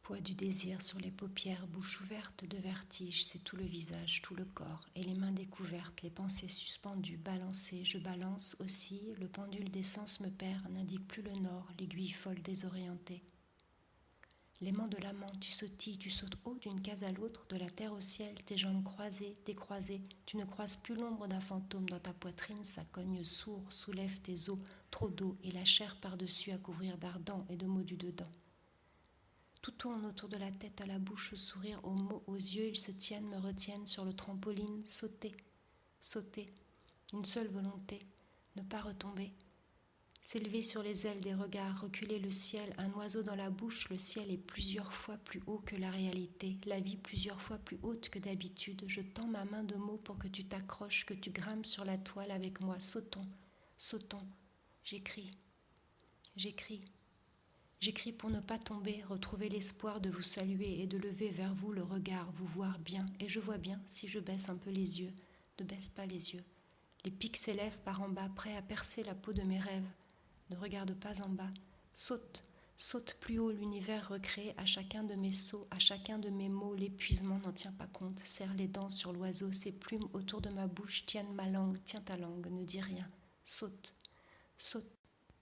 Poids du désir sur les paupières, bouche ouverte de vertige, c'est tout le visage, tout le corps, et les mains découvertes, les pensées suspendues, balancées, je balance aussi, le pendule des sens me perd, n'indique plus le nord, l'aiguille folle désorientée. L'aimant de l'amant, tu sautilles, tu sautes haut d'une case à l'autre, de la terre au ciel, tes jambes croisées, décroisées, tu ne croises plus l'ombre d'un fantôme dans ta poitrine, ça cogne sourd, soulève tes os, trop d'eau, et la chair par-dessus à couvrir d'ardent et de mots du dedans. Tout tourne autour de la tête, à la bouche, au sourire, aux mots, aux yeux, ils se tiennent, me retiennent sur le trampoline, sauter, sauter, une seule volonté, ne pas retomber. S'élever sur les ailes des regards, reculer le ciel, un oiseau dans la bouche, le ciel est plusieurs fois plus haut que la réalité, la vie plusieurs fois plus haute que d'habitude. Je tends ma main de mots pour que tu t'accroches, que tu grimpes sur la toile avec moi. Sautons, sautons. J'écris, j'écris. J'écris pour ne pas tomber, retrouver l'espoir de vous saluer et de lever vers vous le regard, vous voir bien. Et je vois bien si je baisse un peu les yeux. Ne baisse pas les yeux. Les pics s'élèvent par en bas, prêts à percer la peau de mes rêves. Ne regarde pas en bas, saute, saute plus haut l'univers recréé à chacun de mes sauts, à chacun de mes mots, l'épuisement n'en tient pas compte, serre les dents sur l'oiseau, ses plumes autour de ma bouche tiennent ma langue, tiens ta langue, ne dis rien, saute, saute,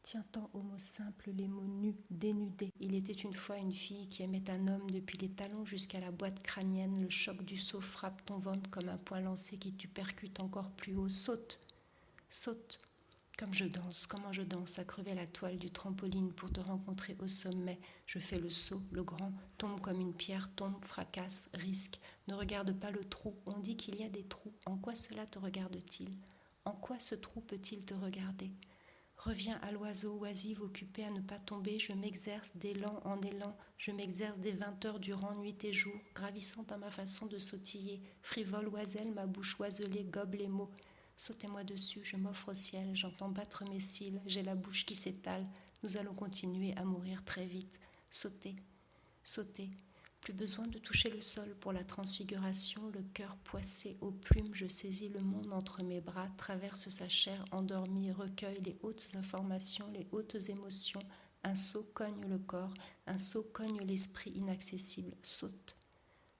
tiens-t'en aux mots simples, les mots nus, dénudés. Il était une fois une fille qui aimait un homme depuis les talons jusqu'à la boîte crânienne, le choc du saut frappe ton ventre comme un poing lancé qui tu percutes encore plus haut, saute, saute. Comme je danse, comment je danse à crever la toile du trampoline pour te rencontrer au sommet. Je fais le saut, le grand, tombe comme une pierre, tombe, fracasse, risque. Ne regarde pas le trou, on dit qu'il y a des trous. En quoi cela te regarde-t-il? En quoi ce trou peut-il te regarder? Reviens à l'oiseau, oisive, occupé à ne pas tomber. Je m'exerce d'élan en élan. Je m'exerce des 20 heures durant nuit et jour, gravissant à ma façon de sautiller. Frivole oiselle, ma bouche oiselée gobe les mots. Sautez-moi dessus, je m'offre au ciel, j'entends battre mes cils, j'ai la bouche qui s'étale, nous allons continuer à mourir très vite. Sautez, sautez, plus besoin de toucher le sol pour la transfiguration, le cœur poissé aux plumes, je saisis le monde entre mes bras, traverse sa chair endormie, recueille les hautes informations, les hautes émotions, un saut cogne le corps, un saut cogne l'esprit inaccessible, saute,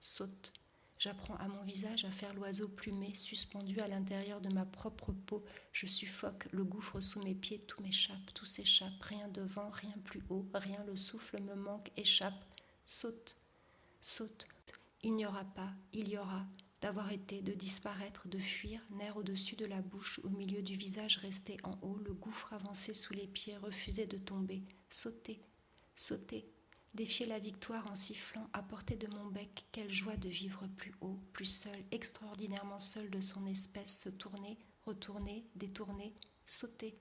saute. J'apprends à mon visage à faire l'oiseau plumé, suspendu à l'intérieur de ma propre peau. Je suffoque, le gouffre sous mes pieds, tout m'échappe, tout s'échappe, rien devant, rien plus haut, rien, le souffle me manque, échappe. Saute, saute. Il n'y aura pas, il y aura, d'avoir été, de disparaître, de fuir, nerf au-dessus de la bouche, au milieu du visage resté en haut, le gouffre avancé sous les pieds, refusait de tomber. Sauter, sauter. Défier la victoire en sifflant à portée de mon bec, quelle joie de vivre plus haut, plus seul, extraordinairement seul de son espèce, se tourner, retourner, détourner, sauter,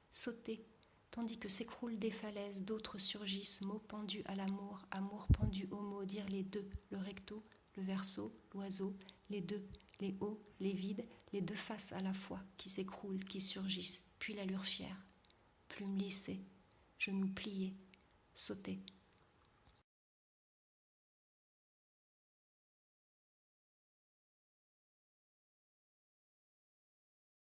sauter, tandis que s'écroulent des falaises, d'autres surgissent, mots pendus à l'amour, amour pendu aux mots, dire les deux, le recto, le verso, l'oiseau, les deux, les hauts, les vides, les deux faces à la fois, qui s'écroulent, qui surgissent, puis l'allure fière, plume lissée, genoux pliés, sauter.